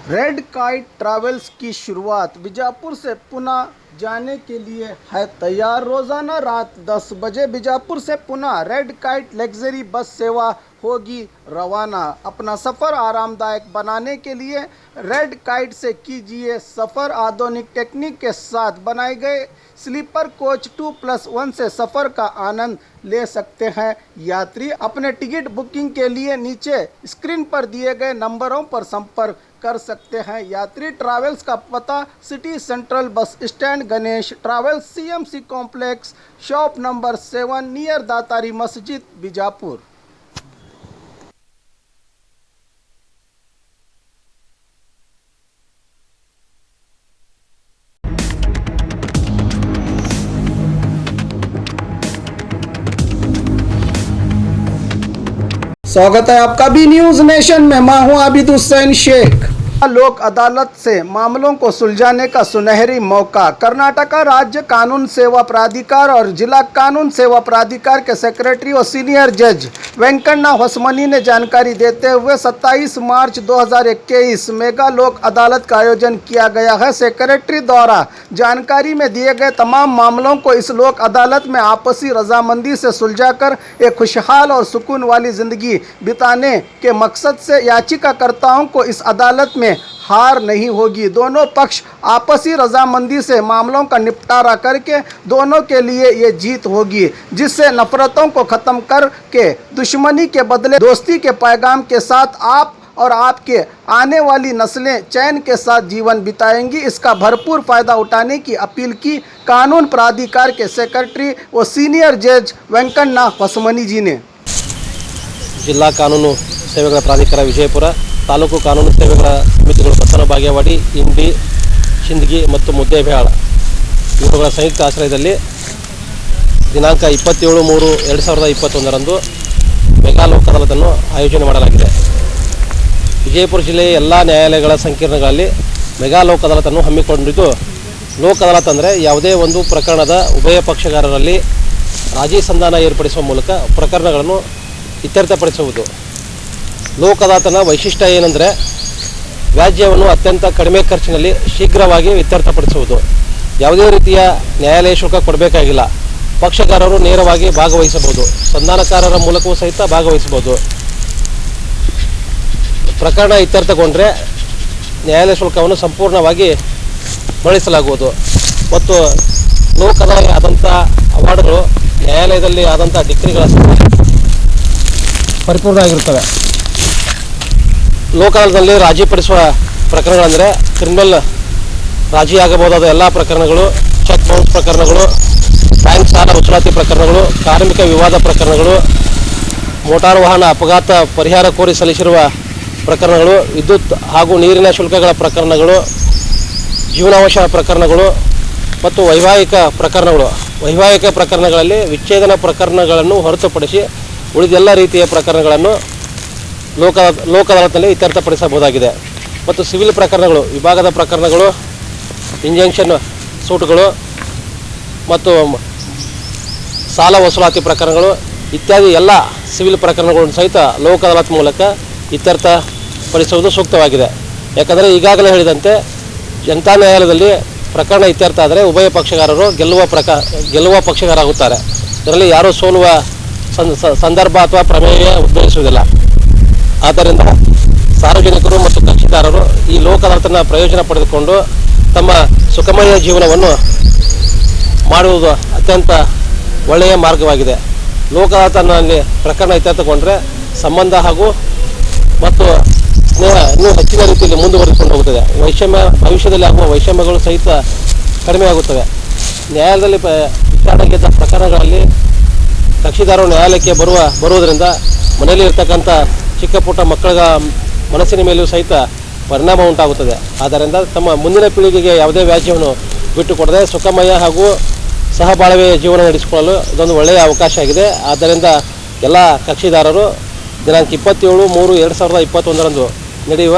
Red kite travels की शुरुआत बीजापुर से पुणे जाने के लिए है तैयार। रोज़ाना रात 10 बजे बीजापुर से Pune red kite luxury bus सेवा होगी रवाना। अपना सफ़र आरामदायक बनाने के लिए रेड काइट से कीजिए सफ़र। आधुनिक टेक्निक के साथ बनाए गए स्लीपर कोच 2+1 से सफ़र का आनंद ले सकते हैं। यात्री अपने टिकट बुकिंग के लिए नीचे स्क्रीन पर दिए गए नंबरों पर संपर्क कर सकते हैं। यात्री ट्रैवल्स का पता city central bus stand, Ganesh Travels, CMC complex, shop number 7 near Datari मस्जिद, बीजापुर। स्वागत है आपका बी न्यूज नेशन में। मैं हूं आबिद हुसैन शेख। लोक अदालत से मामलों को सुलझाने का सुनहरी मौका। कर्नाटका राज्य कानून सेवा प्राधिकार और जिला कानून सेवा प्राधिकार के सेक्रेटरी और सीनियर जज वेंकण्णा होसमनी ने जानकारी देते हुए 27 मार्च 2021 मेगा लोक अदालत का आयोजन किया गया है। सेक्रेटरी द्वारा जानकारी में दिए गए तमाम मामलों को इस लोक अदालत में आपसी रजामंदी से सुलझाकर एक खुशहाल और सुकून वाली जिंदगी बिताने के मकसद से याचिकाकर्ताओं को इस अदालत में हार नहीं होगी। दोनों पक्ष आपसी रजामंदी से मामलों का निपटारा करके दोनों के लिए ये जीत होगी, जिससे नफरतों को ख़त्म करके दुश्मनी के बदले दोस्ती के पैगाम के साथ आप और आपके आने वाली नस्लें चैन के साथ जीवन बिताएंगी। इसका भरपूर फ़ायदा उठाने की अपील की कानून प्राधिकार के सेक्रेटरी व सीनियर जज वेंकण्णा होसमनी जी ने। ಜಿಲ್ಲಾ ಕಾನೂನು ಸೇವೆಗಳ ಪ್ರಾಧಿಕಾರ ವಿಜಯಪುರ, ತಾಲೂಕು ಕಾನೂನು ಸೇವೆಗಳ ಸಮಿತಿಗಳು ಬಸವನ ಬಾಗೇವಾಡಿ, ಇಂಡಿ, ಶಿಂದಗಿ ಮತ್ತು ಮುದ್ದೇಬಿಹಾಳ ಇವುಗಳ ಸಂಯುಕ್ತ ಆಶ್ರಯದಲ್ಲಿ ದಿನಾಂಕ 27/3/2021 ಮೆಗಾ ಲೋಕ್ ಅದಾಲತನ್ನು ಆಯೋಜನೆ ಮಾಡಲಾಗಿದೆ. ವಿಜಯಪುರ ಜಿಲ್ಲೆಯ ಎಲ್ಲ ನ್ಯಾಯಾಲಯಗಳ ಸಂಕೀರ್ಣಗಳಲ್ಲಿ ಮೆಗಾ ಲೋಕ್ ಅದಾಲತನ್ನು ಹಮ್ಮಿಕೊಂಡಿದ್ದು, ಲೋಕ್ ಅದಾಲತ್ ಅಂದರೆ ಯಾವುದೇ ಒಂದು ಪ್ರಕರಣದ ಉಭಯ ಪಕ್ಷಗಾರರಲ್ಲಿ ರಾಜಿ ಸಂಧಾನ ಏರ್ಪಡಿಸುವ ಮೂಲಕ ಪ್ರಕರಣಗಳನ್ನು ಇತ್ಯರ್ಥಪಡಿಸುವುದು. ಲೋಕ್ ಅದಾಲತ್ನ ವೈಶಿಷ್ಟ್ಯ ಏನೆಂದರೆ ವ್ಯಾಜ್ಯವನ್ನು ಅತ್ಯಂತ ಕಡಿಮೆ ಖರ್ಚಿನಲ್ಲಿ ಶೀಘ್ರವಾಗಿ ಇತ್ಯರ್ಥಪಡಿಸುವುದು. ಯಾವುದೇ ರೀತಿಯ ನ್ಯಾಯಾಲಯ ಶುಲ್ಕ ಕೊಡಬೇಕಾಗಿಲ್ಲ. ಪಕ್ಷಗಾರರು ನೇರವಾಗಿ ಭಾಗವಹಿಸಬಹುದು, ಸಂಧಾನಕಾರರ ಮೂಲಕವೂ ಸಹಿತ ಭಾಗವಹಿಸಬಹುದು. ಪ್ರಕರಣ ಇತ್ಯರ್ಥಗೊಂಡ್ರೆ ನ್ಯಾಯಾಲಯ ಶುಲ್ಕವನ್ನು ಸಂಪೂರ್ಣವಾಗಿ ಮರಳಿಸಲಾಗುವುದು. ಮತ್ತು ಲೋಕ್ ಅದಾಲತ್ ಆದಂಥ ಅವಾರ್ಡ್ಗಳು ನ್ಯಾಯಾಲಯದಲ್ಲಿ ಆದಂಥ ಡಿಗ್ರಿಗಳ ಪರಿಪೂರ್ಣ ಆಗಿರುತ್ತವೆ. ಲೋಕ್ ಅದಾಲತ್ನಲ್ಲಿ ರಾಜಿಪಡಿಸುವ ಪ್ರಕರಣಗಳಂದರೆ ಕ್ರಿಮಿನಲ್ ರಾಜಿ ಆಗಬಹುದಾದ ಎಲ್ಲ ಪ್ರಕರಣಗಳು, ಚೆಕ್ ಬೌನ್ಸ್ ಪ್ರಕರಣಗಳು, ಬ್ಯಾಂಕ್ ಸಾಲ ವಸೂಲಾತಿ ಪ್ರಕರಣಗಳು, ಕಾರ್ಮಿಕ ವಿವಾದ ಪ್ರಕರಣಗಳು, ಮೋಟಾರು ವಾಹನ ಅಪಘಾತ ಪರಿಹಾರ ಕೋರಿ ಸಲ್ಲಿಸಿರುವ ಪ್ರಕರಣಗಳು, ವಿದ್ಯುತ್ ಹಾಗೂ ನೀರಿನ ಶುಲ್ಕಗಳ ಪ್ರಕರಣಗಳು, ಜೀವನಾವಶ ಪ್ರಕರಣಗಳು ಮತ್ತು ವೈವಾಹಿಕ ಪ್ರಕರಣಗಳು. ವೈವಾಹಿಕ ಪ್ರಕರಣಗಳಲ್ಲಿ ವಿಚ್ಛೇದನ ಪ್ರಕರಣಗಳನ್ನು ಹೊರತುಪಡಿಸಿ ಉಳಿದೆಲ್ಲ ರೀತಿಯ ಪ್ರಕರಣಗಳನ್ನು ಲೋಕ್ ಅದಾಲತ್ನಲ್ಲಿ ಇತ್ಯರ್ಥಪಡಿಸಬಹುದಾಗಿದೆ. ಮತ್ತು ಸಿವಿಲ್ ಪ್ರಕರಣಗಳು, ವಿಭಾಗದ ಪ್ರಕರಣಗಳು, ಇಂಜಂಕ್ಷನ್ ಸೂಟ್ಗಳು ಮತ್ತು ಸಾಲ ವಸೂಲಾತಿ ಪ್ರಕರಣಗಳು ಇತ್ಯಾದಿ ಎಲ್ಲ ಸಿವಿಲ್ ಪ್ರಕರಣಗಳನ್ನು ಸಹಿತ ಲೋಕ್ ಅದಾಲತ್ ಮೂಲಕ ಇತ್ಯರ್ಥಪಡಿಸುವುದು ಸೂಕ್ತವಾಗಿದೆ. ಯಾಕಂದರೆ ಈಗಾಗಲೇ ಹೇಳಿದಂತೆ ಜನತಾ ನ್ಯಾಯಾಲಯದಲ್ಲಿ ಪ್ರಕರಣ ಇತ್ಯರ್ಥ ಆದರೆ ಉಭಯ ಪಕ್ಷಗಾರರು ಗೆಲ್ಲುವ ಪಕ್ಷಗಾರ ಆಗುತ್ತಾರೆ. ಇದರಲ್ಲಿ ಯಾರೂ ಸೋಲುವ ಸಂದರ್ಭ ಅಥವಾ ಪ್ರಮೇಯ ಉದ್ಭವಿಸುವುದಿಲ್ಲ. ಆದ್ದರಿಂದ ಸಾರ್ವಜನಿಕರು ಮತ್ತು ಕಕ್ಷಿದಾರರು ಈ ಲೋಕ್ ಅದಾಲತ್ನ ಪ್ರಯೋಜನ ಪಡೆದುಕೊಂಡು ತಮ್ಮ ಸುಖಮಯ ಜೀವನವನ್ನು ಮಾಡುವುದು ಅತ್ಯಂತ ಒಳ್ಳೆಯ ಮಾರ್ಗವಾಗಿದೆ. ಲೋಕ್ ಅದಾಲತ್ನಲ್ಲಿ ಪ್ರಕರಣ ಇತ್ಯರ್ಥಗೊಂಡ್ರೆ ಸಂಬಂಧ ಹಾಗೂ ಮತ್ತು ಸ್ನೇಹ ಇನ್ನೂ ಹೆಚ್ಚಿನ ರೀತಿಯಲ್ಲಿ ಮುಂದುವರಿದುಕೊಂಡು ಹೋಗುತ್ತದೆ. ಭವಿಷ್ಯದಲ್ಲಿ ಆಗುವ ವೈಷಮ್ಯಗಳು ಸಹಿತ ಕಡಿಮೆ ಆಗುತ್ತವೆ. ನ್ಯಾಯಾಲಯದಲ್ಲಿ ವಿಚಾರಣೆಗಿದ್ದ ಪ್ರಕರಣಗಳಲ್ಲಿ ಕಕ್ಷಿದಾರರು ನ್ಯಾಯಾಲಯಕ್ಕೆ ಬರುವುದರಿಂದ ಮನೆಯಲ್ಲಿ ಇರ್ತಕ್ಕಂಥ ಚಿಕ್ಕ ಪುಟ್ಟ ಮಕ್ಕಳ ಮನಸ್ಸಿನ ಮೇಲೂ ಸಹಿತ ಪರಿಣಾಮ ಉಂಟಾಗುತ್ತದೆ. ಆದ್ದರಿಂದ ತಮ್ಮ ಮುಂದಿನ ಪೀಳಿಗೆಗೆ ಯಾವುದೇ ವ್ಯಾಜ್ಯವನ್ನು ಬಿಟ್ಟುಕೊಡದೆ ಸುಖಮಯ ಹಾಗೂ ಸಹಬಾಳ್ವೆಯ ಜೀವನ ನಡೆಸಿಕೊಳ್ಳಲು ಇದೊಂದು ಒಳ್ಳೆಯ ಅವಕಾಶ ಆಗಿದೆ. ಆದ್ದರಿಂದ ಎಲ್ಲ ಕಕ್ಷಿದಾರರು ದಿನಾಂಕ 27/3/2021 ನಡೆಯುವ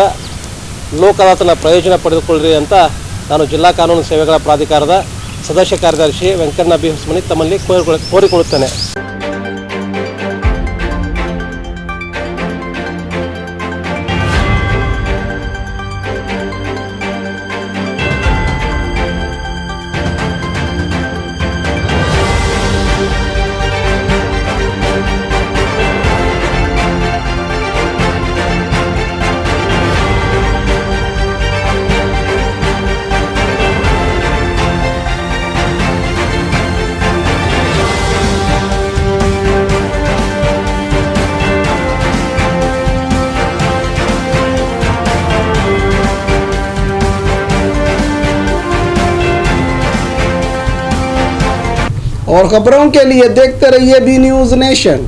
ಲೋಕ್ ಅದಾಲತ್ನ ಪ್ರಯೋಜನ ಪಡೆದುಕೊಳ್ಳ್ರಿ ಅಂತ ನಾನು ಜಿಲ್ಲಾ ಕಾನೂನು ಸೇವೆಗಳ ಪ್ರಾಧಿಕಾರದ ಸದಸ್ಯ ಕಾರ್ಯದರ್ಶಿ ವೆಂಕಣ್ಣ ಬಿ ಹೊಸಮನಿ ತಮ್ಮಲ್ಲಿ ಕೋರಿಕೊಳ್ಳುತ್ತೇನೆ. और खबरों के लिए देखते रहिए बी न्यूज नेशन।